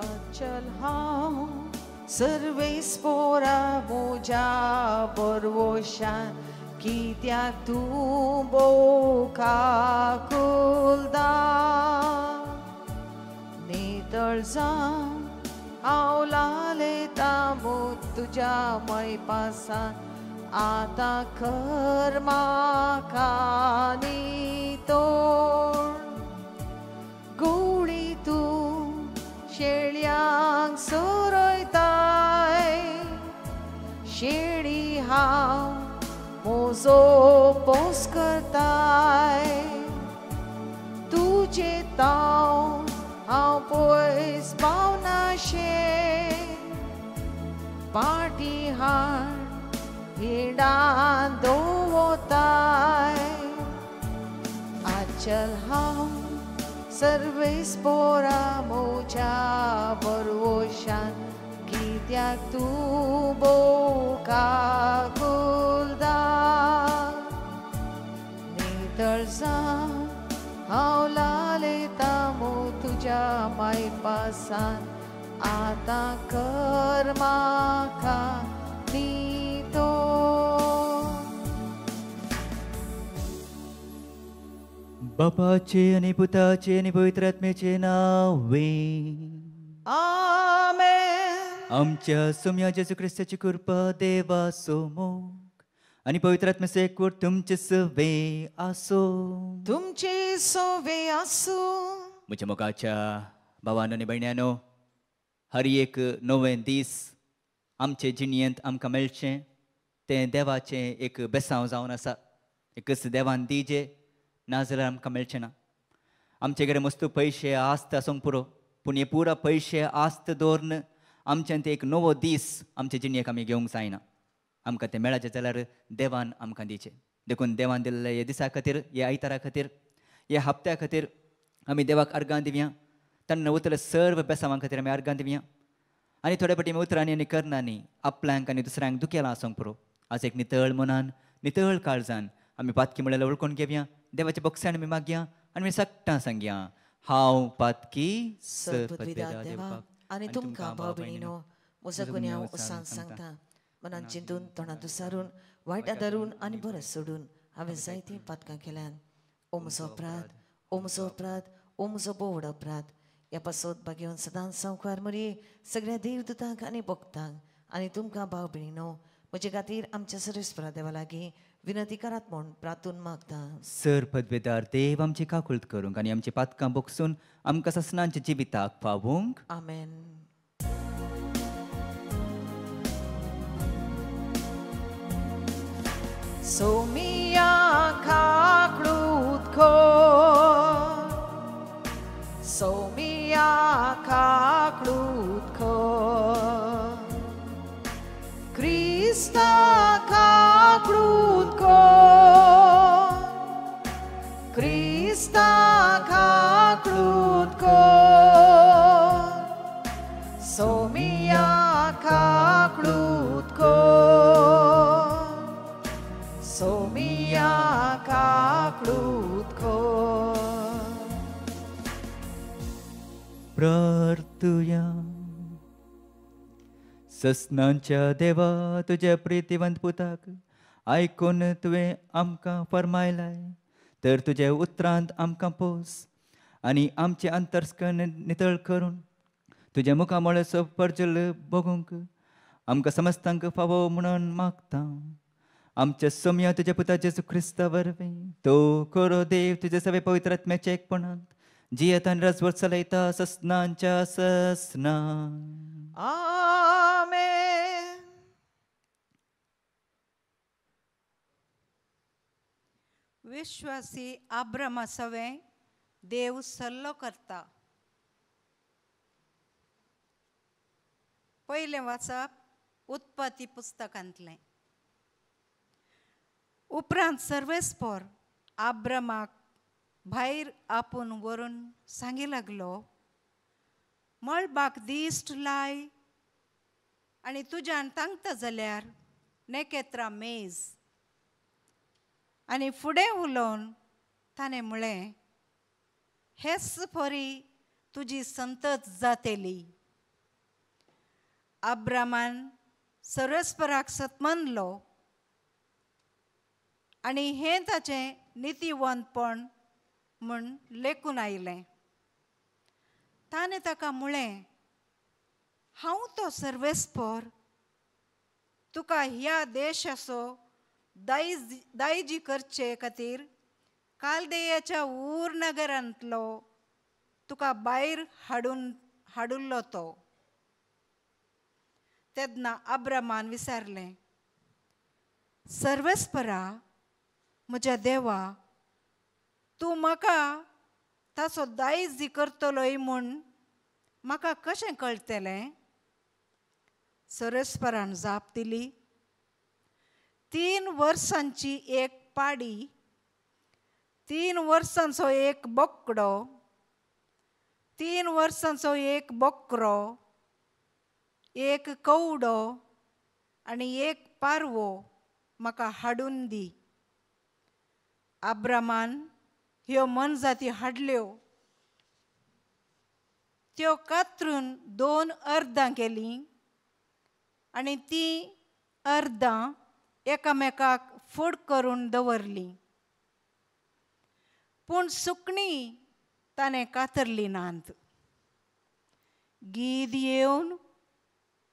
अचल हांव सर्वेस्पोरा मोज्या बरवशान कित्याक तूं बोका कुलदा नितळ जावन हांव लालयता मूत तुज्या मैपासान आतां कर म्हाका नितोळ गुळी तूं शेळ्यांक सोरोयताय शेळी हांव म्हजो पोस करताय तुजे ताव हांव पयस पावनाशें पाटी हाड हिडान दवरताय आचल हांव सर्वेस्पोरा मोज्या बरवशान कित्याक तूं बोका कुलदा नितळ जावन हांव लालयता मूत तुज्या मैपासान आतां कर म्हाका नितोळ बापाचे आनी पुताचे आनी पवित्र आत्म्याचे नावे आमेन. आमच्या सोम्या जेजू ख्रिस्ताची कृपा देवा सोमोग आनी पवित्र आत्म्याचो एकवट तुमचे सवे आसो. तुमची सोवे आसूं. म्हज्या मोगाच्या भावांनो आनी भयण्यांनो, हर एक नवें दीस आमचे जिणयेंत आमकां मेळचें तें देवाचें एक बेसांव जावन आसा. एकच देवान दिजें नाजाल्यार आमकां मेळचें ना. आमचे कडेन मस्त पयशे आस्त आसूंक पुरो, पूण हे पुरा पयशे आस्त दवरन आमच्यान ते एक नवो दीस आमचे जिणयेक आमी घेवंक जायना. आमकां तें मेळचें जाल्यार देवान आमकां दिचें. देखून देवान दिल्ल्या ह्या दिसा खातीर, ह्या आयतारा खातीर, ह्या हप्त्या खातीर आमी देवाक अर्गां दिवया. तेन्ना उरतल्या सर्व बेसांवां खातीर आमी अर्गां दिवया. आनी थोडे फावटी उतरांनी आनी करनांनी आपल्याक आनी दुसऱ्यांक दुखेलां आसूंक पुरो. आज एक नितळ मनान, नितळ काळजान आमी पातकी म्हळ्यार वळखून घेवया. देवाच्या बक्षान आमी मागया आनी आमी सक्टां सांगया, हांव पातकी सर्पद्विदा देवा आनी तुमकां भाव भयणीनो, म्हजो गुन्यांव उसान सांगता. मनान चिंतून, तोंडां दुसारून, वायट आदारून आनी बरें सोडून हांवें जायतीं पातकां केल्यान. ओ म्हजो अपराध, ओ म्हजो अपराध, ओ म्हजो बोवड अपराध. ह्या पासोत बागेवन सदांच संवकार मरी सगळ्या देवदूतांक आनी भक्तांक आनी तुमकां भाव भयणीनो, म्हजे खातीर आमच्या सर्वेस्परा देवा लागीं विनंती करात म्हूण प्रार्थून मागता. सर्पद्वेदार देव आमची काकुळट करूंक आनी आमची पातकां बोगसून आमकां ससनांच्या जिविताक पावूंक. आमेन. सोमिया काकुळट कर, सोमिया काकुळट कर, क्रिस्ता काकुळट कर, क्रिस्ता काकुळट कर, सोमिया काकुळट कर, सोमिया काकुळट कर. प्रार्थुया. ससनांच्या देवा, तुझ्या प्रितीवंत पुताक आयकून तुवें आमकां फरमायलाय, तर तुजे उतरांत आमकां पोस आनी आमचे अंतर्स्कन नितळ करून तुज्या मुखामळाचो परजल बगूंक आमकां समस्तांक फावो म्हणून मागता. आमच्या सोम्या तुज्या पुता जेजू क्रिस्ता वरवीं तो खरो देव तुजे सवे पवित्र आत्म्याच्या एकपणांत जियेत आनी राजवट चलयता ससनांच्या ससना. आमेन. विश्वासी आब्रामा सवे देव सल्लो करता. पयलें वाचप उत्पत्ती पुस्तकांतलें. उपरांत सर्वेस्पर आब्रामाक भायर आपूण व्हरून सांगी लागलो, मळबाक दिश्ट लाय आनी तुज्यान तांगता जाल्यार नेकेत्रां मेज. आनी फुडें उलोवन ताणें म्हळें, हेच परी तुजी संतत जातेली. आब्रामान सर्वेस्पराक सतमनलो आनी हें ताचें नितीवंतपण म्हूण लेखून आयलें. ताणें ताका म्हळें, हांव तो सर्वेस्पर तुका ह्या देशाचो दायजी करचे खातीर कालदेयाच्या ऊर नगरांतलो तुका भायर हाडुल्लो तो. तेन्ना आब्रामान विचारलें, सर्वेस्परा, म्हज्या देवा, तूं म्हाका ताचो दायज करतलोय म्हूण म्हाका कशें कळटलें? सर्वेस्परान जाप दिली, 3 वर्सांची एक पाडी, 3 वर्सांचो एक बोकडो, 3 वर्सांचो एक बोकरो, एक कवडो आनी एक पारवो म्हाका हाडून दी. आब्रामान ह्यो मनजाती हाडल्यो. त्यो कातरून 2 अर्दां केलीं आनी तीं अर्दां एकामेकाक फूड करून दवरलीं. पूण सुकणीं ताणें कातरलीं नात. गीद येवन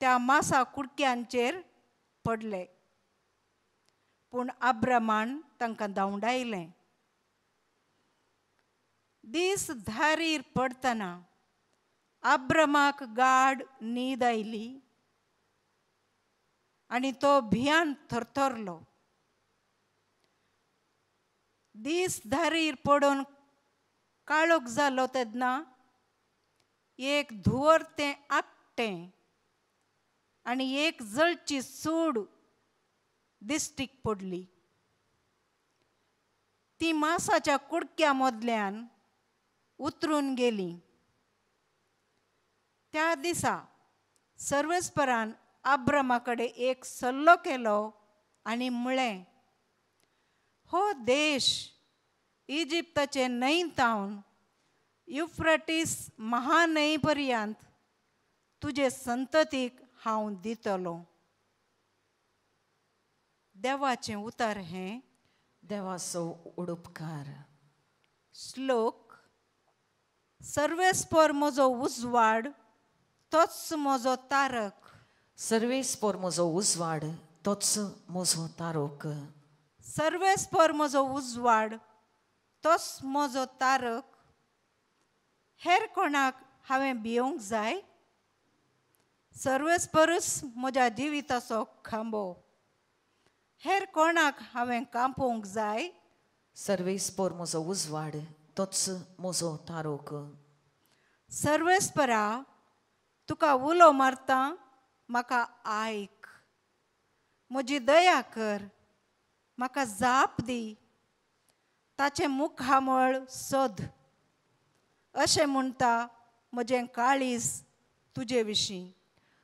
त्या मासा कुडक्यांचेर पडले. पूण आब्रामान तांकां धांवडायलें. दीस धारीर पडतना आब्रामाक गाढ न्हीद आयली आनी तो भियान थरथरलो. दीस धारीर पडून काळोख जालो तेन्ना एक धुवर्तें आकटें आनी एक जळची सूड दिश्टीक पडली. ती मासाच्या कुडक्या मदल्यान उतरून गेली. त्या दिसा सर्वेस्परान आब्रामा कडेन एक सल्लो केलो आनी म्हळें, हो देश इजिप्ताचे न्हंयतावन युफ्रेटीस महान्हंय पर्यंत तुजे संततीक हांव दितलो. देवाचें उतर हें. देवाचो उडोपकार. श्लोक. सर्वेस्पर म्हजो उजवाड, तोच म्हजो तारक. सर्वेस्पर म्हजो उजवाड, तोच म्हजो तारक. सर्वेस्पर म्हजो उजवाड, तोच म्हजो तारक. हेर कोणाक हांवें भियोंक जाय? सर्वेस्परूच म्हज्या जिविताचो खांबो. हेर कोणाक हांवें कांपोवंक जाय? सर्वेस्पर म्हजो उजवाड, तोच म्हजो तारक. सर्वेस्परा, तुका उलो मारता, म्हाका आयक. म्हजी दया कर, म्हाका जाप दी. ताचें मुखामळ सोद. अशें म्हणटा म्हजें काळीज तुजे विशीं.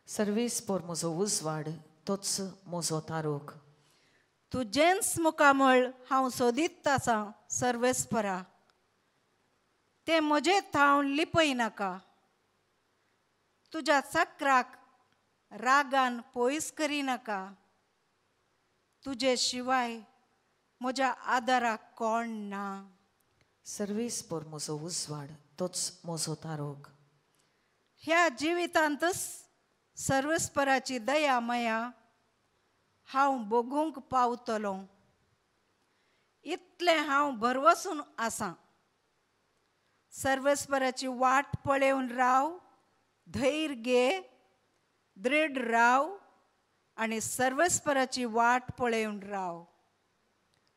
सर्वेस्पर म्हजो उजवाड, तोच म्हजो तारक. तुजेंच मुखामळ हांव सोदीत आसां सर्वेस्परा. तें म्हजें थावण लिपय नाका. तुज्या चक्राक रागान पयस करिनाका. तुजे शिवाय म्हज्या आदाराक कोण ना. सर्वेस्पर म्हजो उजवाड, तोच म्हजो तारक. ह्या जिवितांतच सर्वेस्पराची दया माया हांव भोगूंक पावतलों. इतलें हांव भरवसून आसां. सर्वेस्पराची वाट पळेवन राव, धैर्य घे, दृढ राव आनी सर्वेस्पराची वाट पळेवन राव.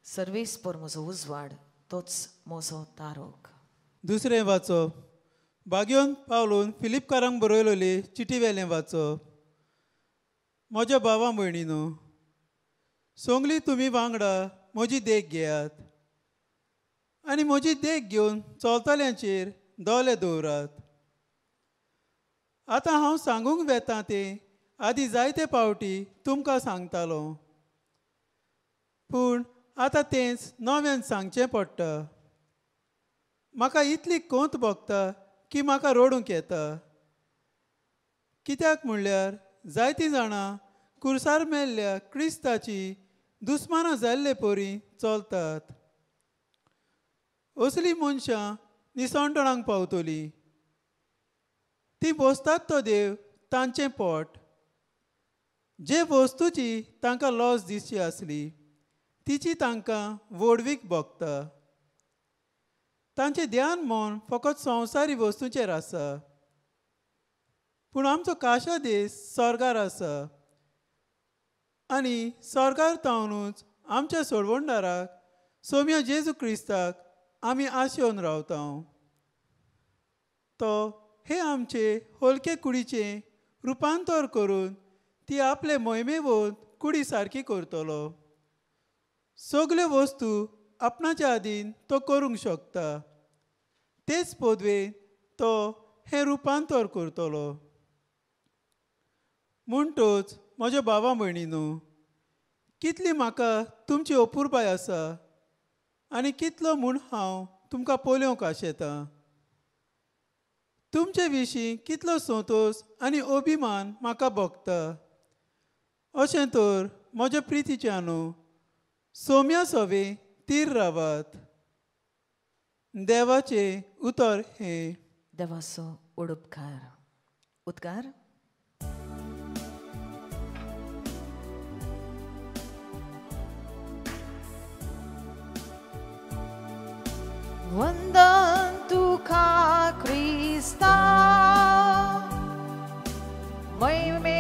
सर्वेस्पर म्हजो उजवाड, तोच म्हजो तारक. दुसरें वाचप. बागयोन पावलून फिलिपकारांक बरयलेली चिटी वेलें वाचप. म्हज्या भावा भयणीनो, सोंगली तुमी वांगडा म्हजी देख घेयात आनी म्हजी देख घेवन चलतल्यांचेर दोले दवरात. आतां हांव सांगूंक वेतां तें आदी जायते पावटी तुमकां सांगतालो, पूण आतां तेंच नव्यान सांगचें पडटा. म्हाका इतली कोंत भोगता की म्हाका रडूंक येता. कित्याक म्हणल्यार जायतीं जाणां कुर्सार मेल्ल्या क्रिस्ताची दुस्मानां जाल्ले परी चलतात. असलीं मनशां निसवणपणाक पावतलीं. तीं बोसतात तो देव तांचें पोट. जे वस्तूची तांकां लॉस दिसची आसली तिची तांकां वडवीक भोगता. तांचें ध्यान मन फकत संवसारी वस्तूंचेर आसा. पूण आमचो काशा देश स्वर्गार आसा आनी स्वर्गार तावनूच आमच्या सोडवणदाराक सोम्या जेजू क्रिस्ताक आमी आशेवन रावता. तो हे आमचे होलके कुडीचें रुपांतर करून ती आपले मोहिमेवंत कुडी सारकी करतलो. सगल्यो वस्तू आपणाच्या आदीन तो करूंक शकता. तेच पदवेन तो हें रुपांतर करतलो. म्हणटच म्हज्या भावा भयणीनो, कितली म्हाका तुमची अपुरबाय आसा आनी कितलो म्हूण हांव तुमकां पळोवंक आशेतां. तुमचे विशीं कितलो संतोश आनी अभिमान म्हाका भोगता. अशें तर म्हज्या प्रितीच्यानो सोम्या सवे तीर रावात. देवाचें उतर हें. देवाचो उडोपकार. उद्गार. वंदन तुका क्रिस्ता, महिमे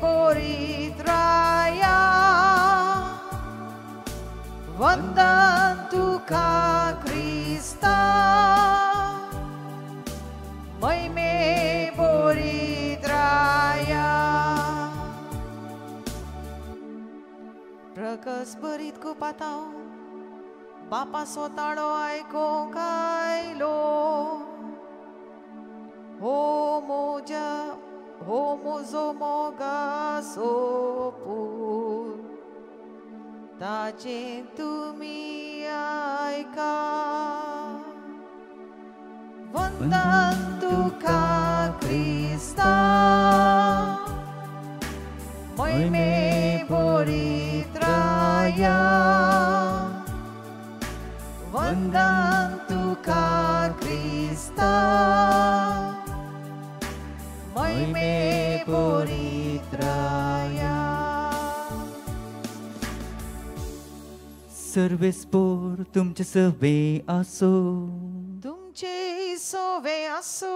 बोरीत राया. वंदन तुका क्रिस्ता, महिमे बोरीत राया. प्रकस बरीत कुपाताव बापा स्वताळो आयकोंक आयलो. हो मोजो मोगाचो पूत, ताचे तुमी आयका. वंदन तुका क्रिस्ता, महिमे बोरीत राया. वंदन तुका क्रिस्ता, महिमे बोरीत राया. सर्वेस्पोर तुमचे सवे आसो. तुमचे सोवे आसो.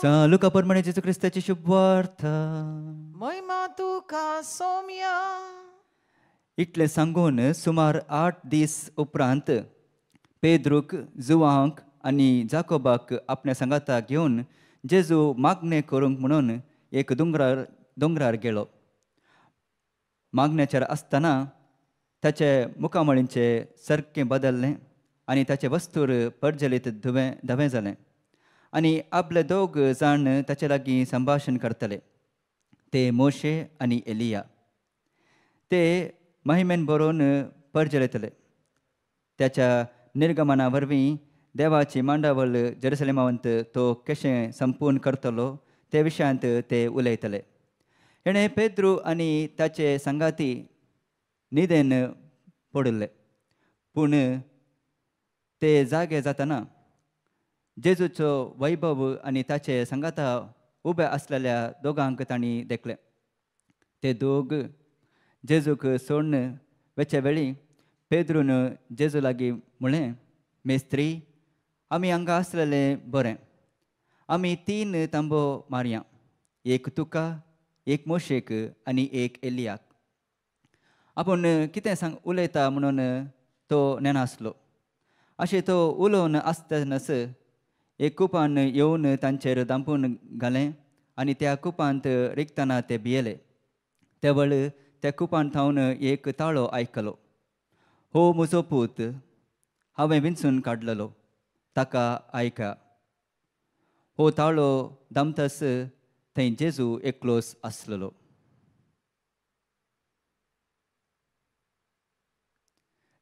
चालू प्रमाणे जेजू ख्रिस्ताची शुभ वार्ता. महिमा तुका सोम्या. इतले सांगून सुमार 8 दीस उपरांत पेद्रूक, जुवांक आनी जाकोबाक आपल्या संगाताक घेवन जेजू मागणे करूंक म्हणून एक दोंगरार गेलो. मागण्याचेर आसतना ताचे मुखामळींचे सारकें बदल्लें आनी ताचे वस्तूर पर्जलीत धवें जालें. आनी आपले 2 जाण ताचे लागीं संभाशण करतले. ते मोशे आनी एलिया. ते महिमेन बरोवन पर्जलितले. त्याच्या निर्गमना वरवीं देवाची मांडावळ जेरुसलेमांत तो कशें संपूर्ण करतलो ते विशयांत ते उलयतले. हेणें पेद्रू आनी ताचे संगाती न्हिदेन पडले. पूण ते जागे जातना जेजूचो वैभव आनी ताचे संगाता उबे आसलेल्या दोगांक तांणी देखले. ते दोग जेजूक सोडून वेचे वेळी पेद्रून जेजू लागीं म्हणलें, मेस्त्री, आमी हांगा आसलेलें बरें. आमी 3 तांबो मारया, एक तुका, एक मोशेक आनी एक एलियाक. आपूण कितें उलयता म्हणून तो नेनासलो. अशें तो उलोवन आसतनाच एक कुपान येवन तांचेर दांपून घालें आनी त्या कुपांत रिगतना ते भियेले. ते वेळ त्या कुपान थावन एक ताळो आयकलो. हो म्हजो पूत हांवें विंचून काडलेलो ताका आयका. हो ताळो दामतस थंय जेजू एकलोच आसलेलो.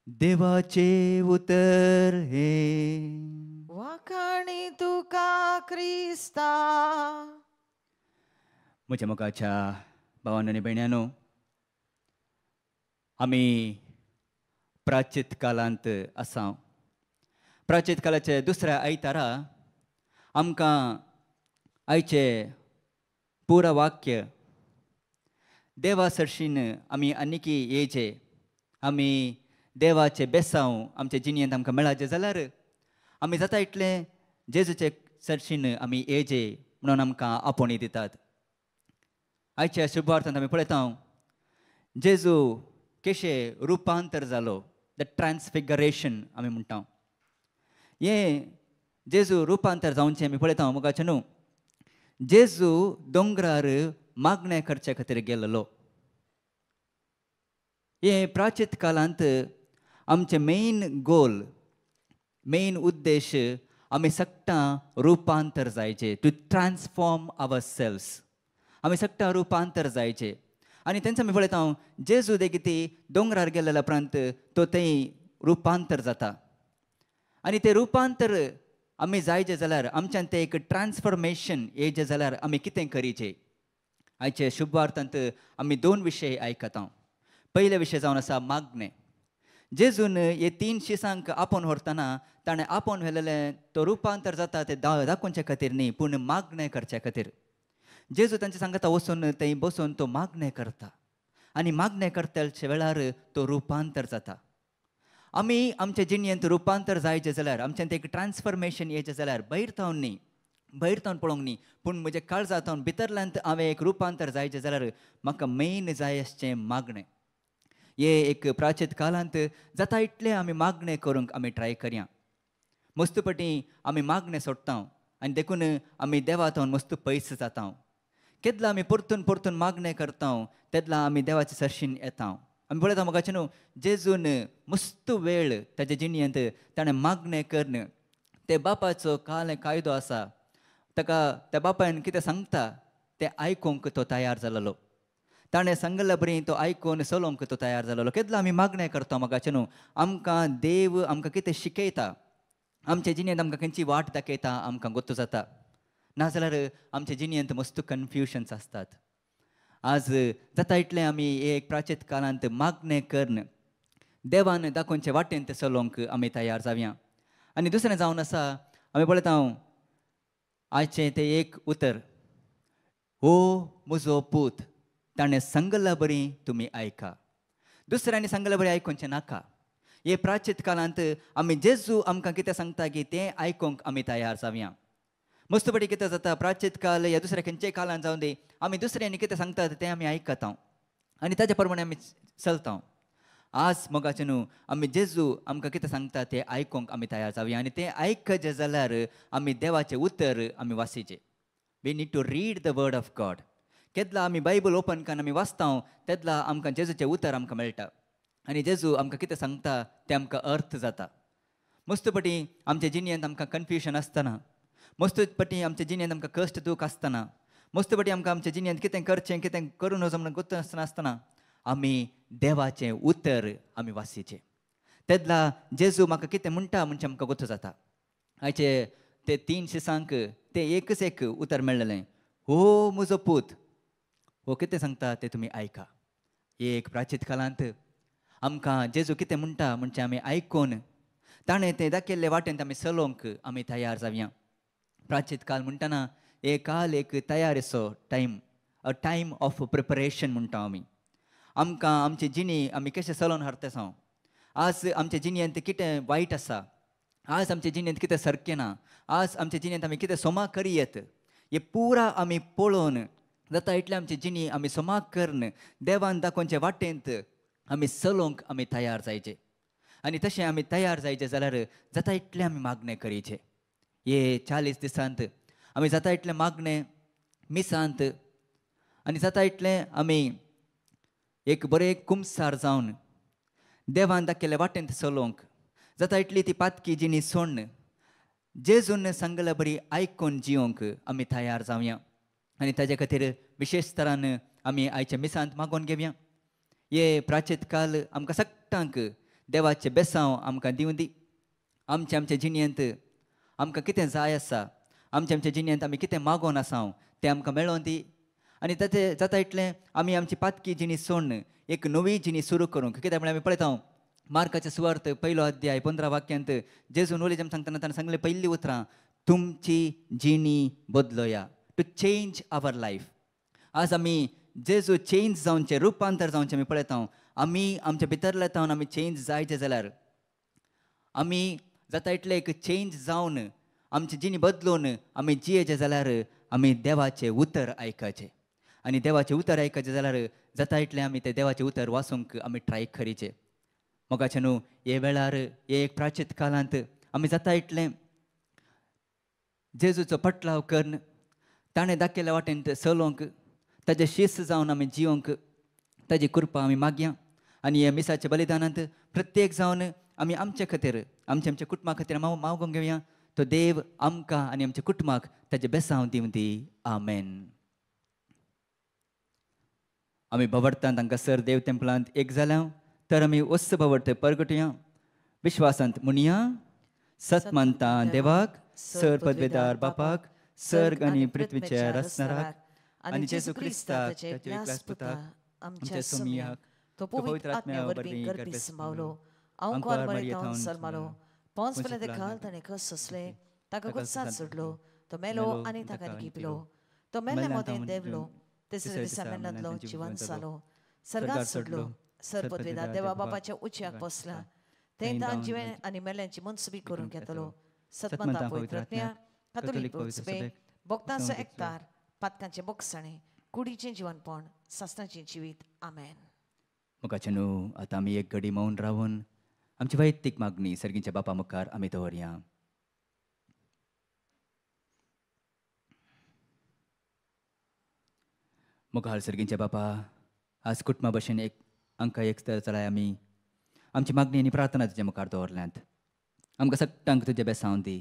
देवाचे उतर हे वाखाणी तुका क्रिस्ता. म्हज्या मोगाच्या भावांनो आनी भयण्यांनो, आमी प्राचीत कालांत आसा. प्राचीत कालाच्या दुसऱ्या आयतारा आमकां आयचे पुरा वाक्य देवा सरशीन आमी आनिकी येयचे, आमी देवाचे बेसांव आमच्या जिणेंत आमकां मेळाचे जाल्यार आमी जाता इतलें जेजूचे सरशीन आमी येयचे म्हणून आमकां आपोवणी दितात. आयच्या शुभार्थांत आमी पळयता जेजू कशें रुपांतर जालो, द ट्रान्सफिगरेशन आमी म्हणटा. हें जेजू रुपांतर जावचें आमी पळयता मोगाचें न्हू. जेजू दोंगरार मागणें करचे खातीर गेल्लो. हे प्राचीत कालांत आमचे मेन गोल, मेन उद्देश आमी सकटां रुपांतर जायचे, टू ट्रान्सफॉर्म आवर सेल्स. आमी सकटां रुपांतर जायचे. आनी तेंच आमी पळयता जेजू देगीत दोंगरार गेल्ल्या उपरांत तो थंय रुपांतर जाता. आनी तें रुपांतर आमी जायचे जाल्यार आमच्यान तें एक ट्रान्सफॉर्मेशन येयचें जाल्यार आमी कितें करीचें. आयचे शुभार्थांत आमी 2 विशय आयकता. पयले विशय जावन आसा मागणें. जेजून हे 3 शिसांक आपोवन व्हरतना ताणें आपोवन व्हेलेलें तो रुपांतर जाता तें दाखोवचे खातीर न्ही, पूण मागणें करचे खातीर. जेजू तांचे सांगता वचून थंय बसून तो मागणें करता आनी मागणें करतल्या वेळार तो रुपांतर जाता. आमी आमच्या जिणेंत रुपांतर जायचें जाल्यार आमच्यान तें एक ट्रान्सफॉर्मेशन येवचें जाल्यार भायर थावन न्ही, भायर थावन पळोवंक न्ही, पूण म्हज्या काळजांत भितरल्यांत हांवें एक रुपांतर जायचें जाल्यार म्हाका मेन जाय आसचें मागणें. हे एक प्राचीत कालांत जाता इतलें आमी मागणें करूंक आमी ट्राय करया. मस्त पटी आमी मागणें सोडटा आनी देखून आमी देवा थावन मस्त पयस जाता. केदला आमी परतून परतून मागणें करता तेदला आमी देवाचे सरशीन येता. आमी पळयता मोगाचें न्हू, जेजून मस्त वेळ ताच्या जिणेंत ताणें मागणें करून ते बापाचो कायदो आसा ताका त्या बापायन कितें सांगता तें आयकूंक तो तयार जालोलो. ताणें सांगल्या बरी तो आयकून चलोवंक तो तयार जालोलो. केदला आमी मागणें करता मोगाचें न्हू, आमकां देव आमकां कितें शिकयता, आमच्या जिणेंत आमकां खंयची वाट दाखयता आमकां गोतू जाता. नाजाल्यार आमच्या जिणेंत मस्त कन्फ्युशन्स आसतात. आज जाता इतलें आमी एक प्राचीत कालांत मागणें करून देवान दाखोवचे वाटेन ते चलोवंक आमी तयार जावया. आनी दुसरें जावन आसा आमी पळयता आयचें तें एक उतर, हो म्हजो पूत ताणें सांगल्या बरी तुमी आयका. दुसऱ्यांनी सांगल्या बरी आयकूंचें नाका. हे प्राचीत कालांत आमी जेजू आमकां कितें सांगता की तें आयकूंक आमी तयार जावया. मस्त पटी कितें जाता प्राचीत काल या दुसऱ्या खंयच्याय कालांत जावं दी आमी दुसऱ्यांनी कितें सांगतात तें आमी आयकता आनी ताचे प्रमाणे आमी चलता. आज मोगाचें न्हू, आमी जेजू आमकां कितें सांगता तें आयकूंक आमी तयार जावया आनी तें आयकचें जाल्यार आमी देवाचें उतर आमी वाचीचें. We need to read the word of God. केदला आमी बायबल ओपन करून आमी वाचता तेदला आमकां जेजूचें उतर आमकां मेळटा आनी जेजू आमकां कितें सांगता तें आमकां अर्थ जाता. मस्त पटी आमच्या जिणेंत आमकां कन्फ्युशन आसतना, मस्त पटी आमच्या जिणेंत आमकां कश्ट दूख आसतना, मस्त पटी आमकां आमच्या जिणेंत कितें करचें कितें करूं नजो म्हणून गोत आसतना आमी देवाचें उतर आमी वाचीचें. तेदला जेजू म्हाका कितें म्हणटा म्हणचें आमकां गोत जाता. आयचे ते 3 शिसांक तें एकच एक उतर मेळ्ळेलें, हो म्हजो पूत, हो कितें सांगता तें तुमी आयका. एक प्राचीत कालांत आमकां जेजू कितें म्हणटा म्हणचें आमी आयकून ताणें तें दाखयल्ले वाटेन आमी चलोवंक आमी तयार जावया. प्राचीत काल म्हणटना एक काल एक तयारेचो time, a time of preparation म्हणटा आमी. आमकां आमची जिणी आमी कशें चलोवन हाडटा. आज आमच्या जिणेंत कितें वायट आसा, आज आमच्या जिणेंत कितें सारकें ना, आज आमच्या जिणेंत आमी कितें सोमाक करयेत हें पुरा आमी पळोवन जाता इतलें आमची जिणी आमी सोमाक करून देवान दाखोवचे वाटेंत आमी चलोवंक आमी तयार जायचे. आनी तशें आमी तयार जायचे जाल्यार जाता इतलें आमी मागणें करीचें. हे 40 दिसांत आमी जाता इतलें मागणें मिसांत आनी जाता इतलें आमी एक बरें कुमसार जावन देवान दाखयल्या वाटेंत चलोवंक जाता इतली ती पातकी जिणी सोडन जेजून सांगल्या बरी आयकून जिवंक आमी तयार जावया आनी ताजे खातीर विशेश तरान आमी आयच्या मिसांत मागोवन घेवया. हे प्राचीत काल आमकां सगळ्यांक देवाचें बेसांव आमकां दिवं दी. आमच्या जिणेंत आमकां कितें जाय आसा, आमच्या जिणेंत आमी कितें मागोवन आसां तें आमकां मेळोवन दी. आनी ताचें जाता इतलें आमी आमची पातकी जिणी सोडन एक नवी जिणी सुरू करूंक, कित्याक म्हळ्यार आमी पळयता मार्काचे सुवार्थ 1 अध्याय 15 वाक्यांत जेजून उलयता सांगतना ताणें सांगलें पयलीं उतरां तुमची जिणी बदलया, टू चेंज आवर लायफ. आज आमी जेजू चेंज जावचे, रुपांतर जावचें आमी पळयता. आमी आमच्या भितरल्या तावन आमी चेंज जायचे जाल्यार आमी जाता इतलें एक चेंज जावन आमची जिणी बदलून आमी जियेचे जाल्यार आमी देवाचें उतर आयकचें. आनी देवाचें उतर आयकचें जाल्यार जाता इतलें आमी तें देवाचें उतर वाचूंक आमी ट्राय करीचें. मोगाचें न्हू, हे वेळार हे एक प्राचीत कालांत आमी जाता इतलें जेजूचो पटलाव करन ताणें दाखयल्या वाटेन चलोवंक, ताजे शिस्त जावन आमी जिवंक ताजी कृपा आमी मागया. आनी हे मिसाच्या बलिदानांत प्रत्येक जावन आमी आमचे खातीर आमच्या कुटुंबा खातीर मागोवंक घेवया. तो देव आमकां आनी आमच्या कुटुंबाक ताजे बेसांव दिवं दी. आमेन. आमी भवडटांत हांगासर देव टेंपलांत एक जाल्या तर आमी वस्त भवड परगटुया. विश्वासांत म्हणया, सत मानता देवाक, सर पदवेदार बापाक, सर्ग आनी पृथ्वीचेर आसनाराक आनी जेजू क्रिस्ताक ताच्या एकल्याच पुताक आमच्या सोमयाक तो पवित्र आत्म्या वरवीं गर्भी संभावलो. हांव कोर मरियेतावन सल्मालो. पोंच वेले ते काल ताणें कस सोंसले, ताका कुत्सात सोडलो. तो मेलो आनी ताका निगिपलो. तो मेल्ले मोदें देवलो, तिसऱ्या दिसा मेल्लांतलो जिवंत जालो. सर्गार सोडलो, सर पदवेदार देवा बापाच्या उच्चाक बसला. तें तान जिवें आनी मेल्ल्यांची मनसुबी करून घेतलो. सतमंता पवित्र आत्म्या, कातोलीक पवित्र भक्तांचो एकतार, पातकांचे बोगसाणें, कुडीचें जिवनपण, सासणाचें जिवीत. आमेन. मोगाचें न्हू, आतां आमी एक घडी मौन रावन आमची वैयक्तीक मागणी सर्गीच्या बापा मुखार आमी दवरया. मुखार सर्गीच्या बापा, आज कुटुंबा भशेन एक आमकां एक जाल्यार आमी आमची मागणी आनी प्रार्थना तुज्या मुखार दवरल्यांत. आमकां सगळ्यांक तुजें बेसांव दी.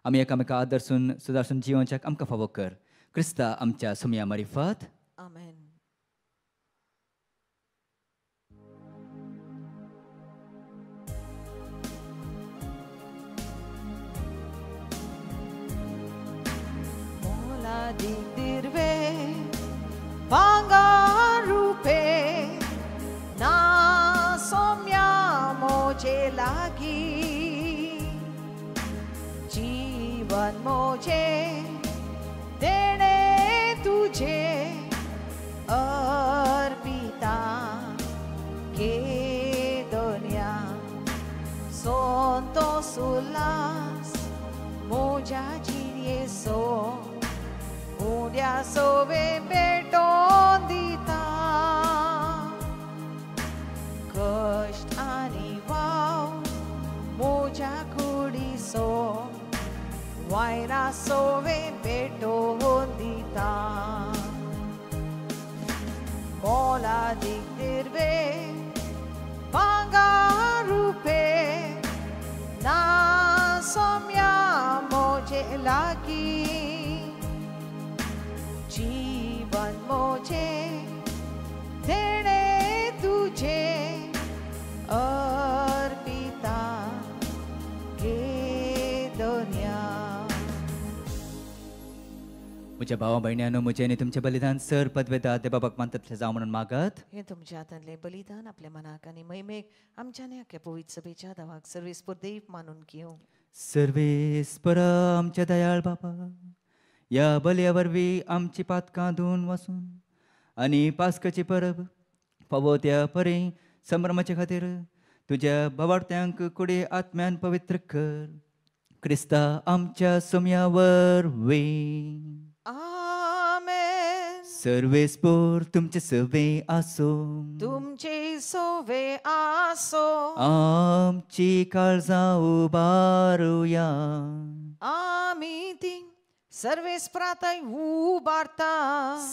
आमी एकामेका आदरसून सुदारसून जिवोवच्याक आमकां फावो कर. क्रिस्ता आमच्या सुमया मारिफत. आमेन. Dirve vangarupe na somyamo lagi जीवन मोजे देणे तुझे अर्पिता के दुनिया सोंतो सुलास मोजा जिये सो उद्या सोवे भेटोन दिता कष्ट आणि वाव मोजा कुडी सो वायरा सोवे भेटोन दिता मोला दिग्दिर्वे vangarupe na somya moje lagi जीवन मोजे देणे तुझे अर्पिता के दुनिया. म्हज्या भावा भयण्यांनो, म्हजें आनी तुमचें बलिदान सर पदवेदार देवाबाक मानतले जावं म्हणून मागत. हे तुमच्या हातांतले बलिदान आपल्या मनाक आनी मैमेक आमच्या आनी आख्या पवित्र सभेच्या दावाक सर्वेस्पर देव मानून घेवं. सर्वेस्पर आमच्या दयाळ बापा, या बलया वरवीं आमची पातकां धुवन वसून आनी पास्काची परब फावो त्या परी संभ्रमाचे खातीर तुज्या भवार्थ्यांक कुडी आत्म्यान पवित्र कर. क्रिस्ता आमच्या सोमया वरवीं. आमेन. सर्वेस्पोर तुमचे सवे आसो, तुमचे सोवे आसो. आमची काळजां उबारुया. आमी ती सर्वेस्परातय उबारता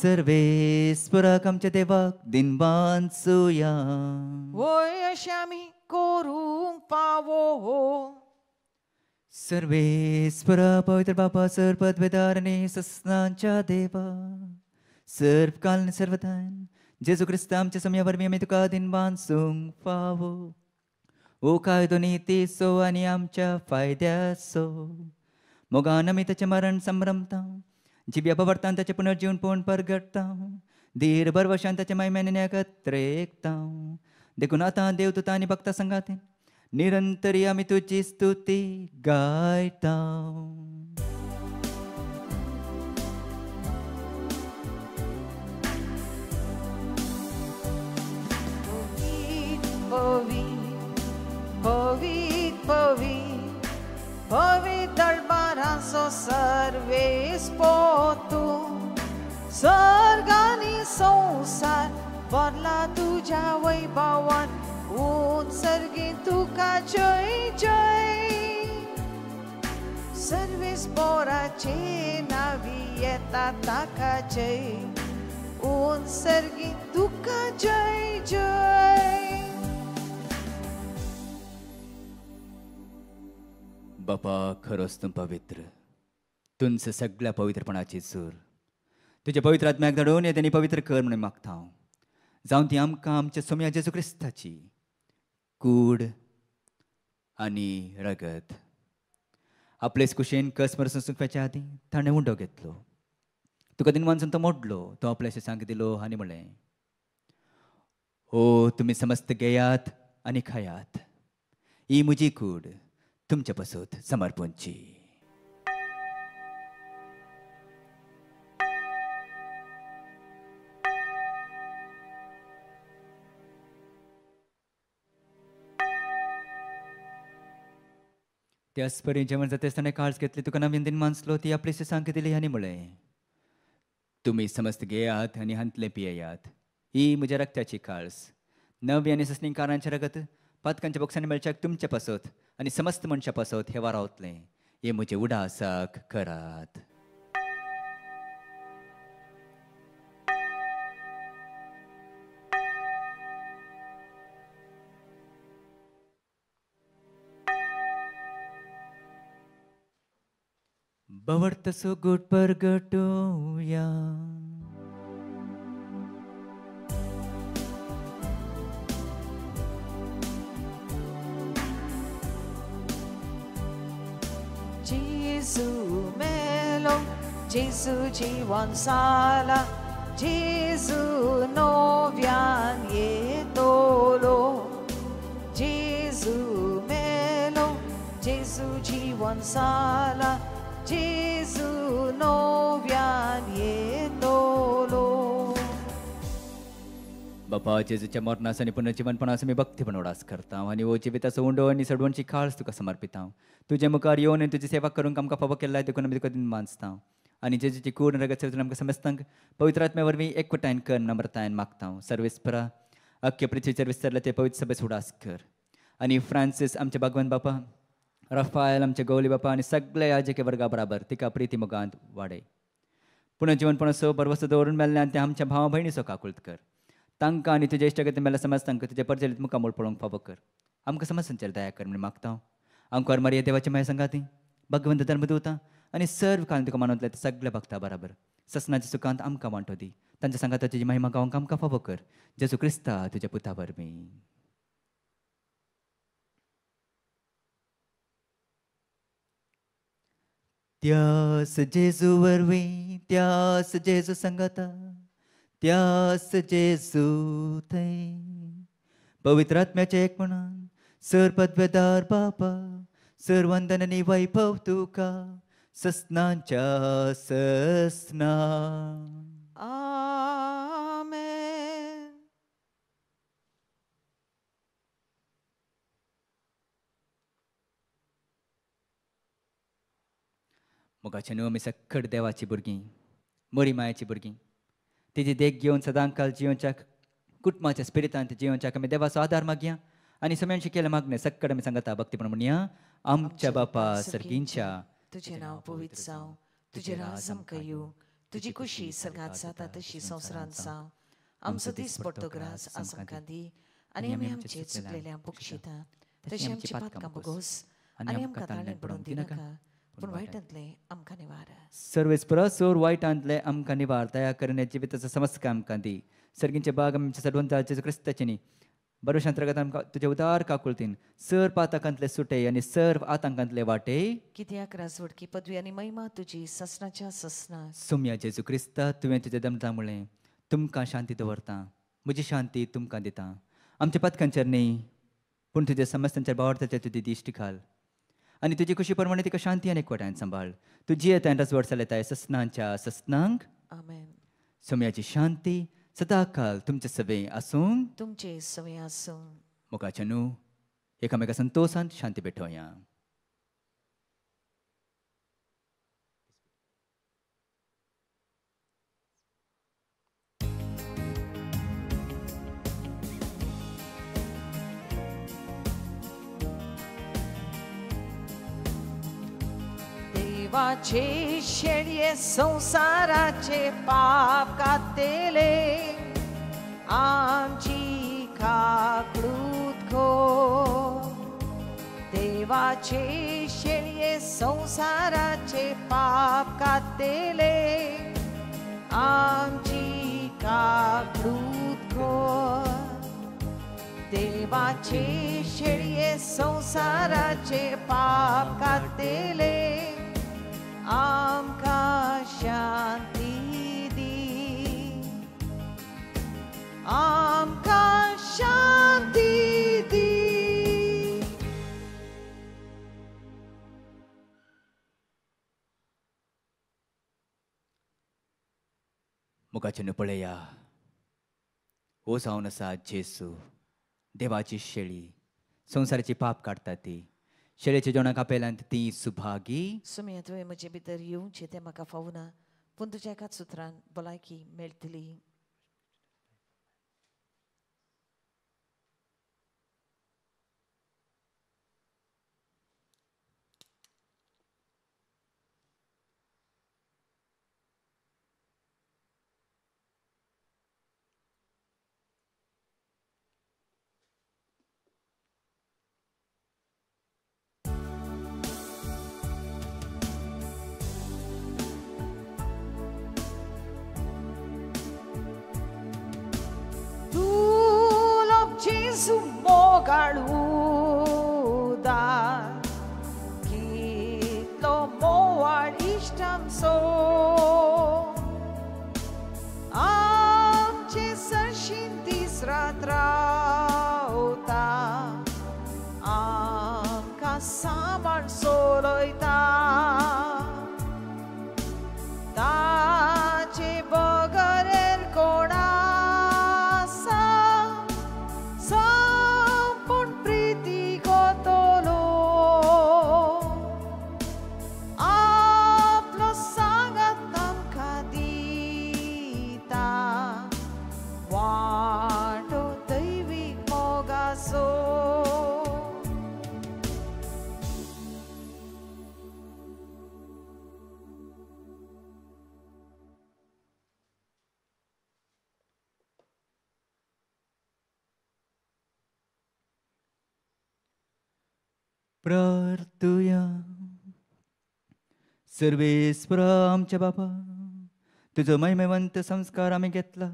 सर्वेस्पराक आमच्या देवाक दिनवान सोया होय अशें आमी करूंक पावो सर्वेस्परा पवित्र बापा सर्पद्वेदार आणि सस्नांच्या देवा सर्व काल सर्वदान जेजू ख्रिस्त आमच्या समयावरवी आमी तुका दिनवान सोंग फावो ओ कायदो नीती सो आनी आमच्या फायद्याचो मोगान आमी ताचें मरण संभ्रमता जिव्या पवर्तान ताचें पुनर्जीवन पळोवन परगटता धीर वर्षान ताच्या महिम्यान एकत्र एकता देखून आतां देवदूता आनी भक्ता संगातीन निरंतरी आमी तुजी स्तुती गायता पवित पवित पवित दरबाराचो सर्वेस्पो तूं सर्ग आनी संसार भरला तुज्या वैभवान उत्सर्गी तुका जय जय सर्वेस्पोराचे नावी येता ताका जय उत्सर्गी तुका जय जय बापा खरोच तूं पवित्र तुंच सगळ्या पवित्रपणाची सूर तुज्या पवित्र आत्म्याक धाडून येते आनी पवित्र कर म्हणून मागता हांव जावन ती आमकां आमच्या सोम्या जेजू क्रिस्ताची कूड आनी रगत आपलेच कुशेन कस परसून सुकपाच्या आदीं ताणें उंडो घेतलो तुका दिनवानसून तो मोडलो तो आपल्याशें सांग दिलो आनी म्हणलें हो तुमी समस्त घेयात आनी खायात ही म्हजी कूड तुमच्या पासत समर्पणची त्याच परी जेवण जाता आसतना काळज घेतली तुका नवीन दिन मानसलो ती आपलीशी सांग दिली आनी म्हळें तुमी समस्त घेयात आनी हांतले पियेयात ही म्हज्या रक्ताची काळज नवी आनी सस्नीकारांचे रगत पातकांच्या बॉक्सांनी मेळच्याक तुमच्या पासत आनी समस्त मनशा पासत हे वारावतलें हे म्हजे उडासाक करात बवडतसो गुट परगटोया Gesù melo, Gesù जीवन साला, Gesù novian yetolo, Gesù melo, Gesù जीवन साला, Gesù novian yetolo. बापा जेजूच्या मरणास आणि पुनर्जीवनपणास मी भक्तीपण उडास करता आणि वो जिविताचो उंडो आणि सडवणची खाळस तुका समर्पिता तुझे मुखार येवन आनी तुजी सेवा करूंक आमकां फावो केल्लाय देखून आमी तुका दिन मानसता आनी जेजूची कूड रगत सेवतून आमकां समस्तांक पवित्र आत्म्या वरवीं एकवटायन कर नम्रतायेन मागता सर्वेस्परा अख्खे पृथ्वीचेर विस्तारला ते पवित्र सभेस उडास कर आनी फ्रांसीस आमचे भगवान बापा रफायल आमचे गौली बापा आनी सगळे याजके वर्गा बराबर तिका प्रिती मोगांत वाडय पुनर्जीवनपणाचो बरवस्तो दवरून मेल्ल्यान ते आमच्या भावा भयणीचो काकुळत कर तांकां आनी तुजे इश्टगती मेल्या समस्तांक तुजे परचेलीत मुखामोल पळोवंक फावो कर आमकां समस्तांचेर दया कर म्हण मागता हांव आमकां मारिया देवाच्या माया संगाती भगवंत धर्मदूता आनी सर्व काळान तुका मानूंतल्या सगळ्या भक्ता बराबर ससनाच्या सुखांत आमकां वांटो दी तांच्या संगात तुजी महिमा गावंक आमकां फावो कर जेजू क्रिस्ता तुज्या पुता वरवीं त्यास जेजू वरवीं त्यास जेजू संगाता त्यास जेजू थंय पवित्र आत्म्याचे एकपणान सर पदवेदार बापा सर वंदन आनी वैभव तुका ससनांच्या ससना आमेन. मोगाचे न्हू आमी सक्कट देवाची भुरगीं मोरी मायाची भुरगीं तेजी देख घेवन सदांकाल जियोच्या कुटुंबाच्या स्पिरितांत जियोच्याक आमी देवाचो आदार मागया आनी समेळशी केले मागणे सक्कट आमी सांगता भक्तीपण म्हणया आमच्या बापा सर्गींच्या तुझे नाव पवित्र जावं तुझे राज आमकां येवं तुजी खुशी सर्गात जाता तशी संवसारांत जावं आमचो दीस पडटो ग्रास आज आमकां दी आनी आमी आमचे चुकलेल्यांक बक्षिता तशी आमची पातकां बोगोस आनी आमकां ताळें पडून दिनाका पूण वायटांतले आमकां निवार सर्वेस्परासोर वायटांतले आमकां निवार दया करणे जिविताचो समस्का आमकां दी सर्गींचे बाग आमचे सडवंताचे क्रिस्ताचे न्ही बरोशांतर्गत आमकां तुजे उदार काकुळतीन सर पातकांतले सुटे आनी सर्व आतंकांतले वाटे कित्याक राजवडकी पदवी आनी महिमा तुजी ससनाच्या ससना सोम्या जेजू क्रिस्ता तुवें तुजें दमदां म्हळें तुमकां शांती दवरता म्हजी शांती तुमकां दिता आमच्या पथकांचेर न्ही पूण तुज्या समस्यांचेर बावरताचेर तुजी दिश्टी घाल आनी तुजी खुशी प्रमाणे तिका शांती आनी एकवटायन सांबाळ तुजी येताय रजवड चलयताय ससनांच्या ससनांक आमेन सोम्याची शांती सदाकाल तुमचे सवे आसूं तुमचे सवे आसूं मोगाच्या न्हू एकामेका संतोषान शांती भेटोया देवाचे शेळये संसाराचे पाप कातेले आमची काकडूत खो देवाचे शेळये संसाराचे पाप कातेले आमची काकडूत खो देवाचे शेळये संसाराचे पाप कातेले आमकां शांती दी आमकां शांती दी मुखाचे पळया हो जावन आसा जेसू देवाची शेळी संवसाराची पाप काडटा ती शेळयेच्या जेवणाक आपयलांत ती सुभागी सुमया तुवें म्हजे भितर येवचें तें म्हाका फावना पूण तुज्या एकाच सुत्रान भलायकी मेळटली Gesù mogaluda kitlo moar ishtam so amche sarshintis ratrauta amka saman soloita tache bogarer koda प्रार्थुया सर्वेस्परा आमच्या बाबा तुजो महिमेवंत संस्कार आमी घेतला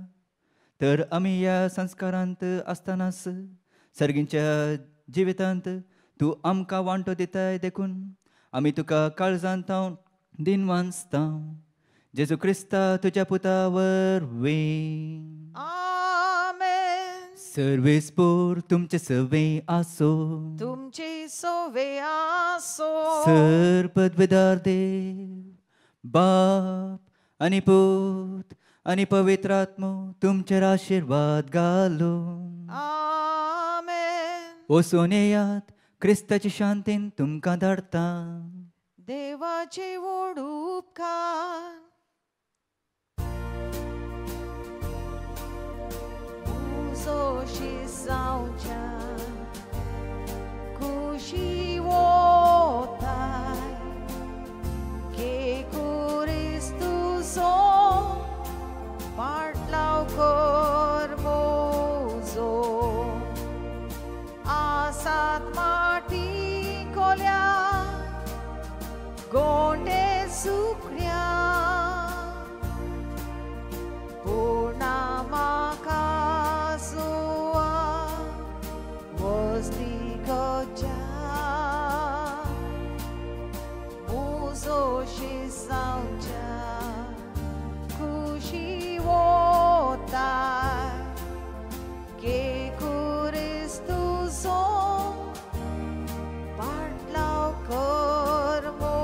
तर आमी ह्या संस्कारांत आसतनाच सर्गींच्या जिवितांत तूं आमकां वांटो दिताय देखून आमी तुका काळजांत दिनवांसता जेजू क्रिस्ता तुज्या पुता वरवीं सर्वेस्पोर तुमचे सवे आसो तुमचे सवे आसो सर्पदविदार देव बाप आनी पूत आनी पवित्र आत्मो तुमचेर आशीर्वाद घालो आमेन वचून येयात क्रिस्ताची शांतीन तुमकां धाडटा देवाचे व्हड उपकार Soshi saucha kushi wotai ke kure सात माटी कोल्या गोंडे सुकल्या पूर्णा म्हाका सुवा वस्ती गजा मुजो शिसांच्या खुशी वता que Cristo partlau hermoso.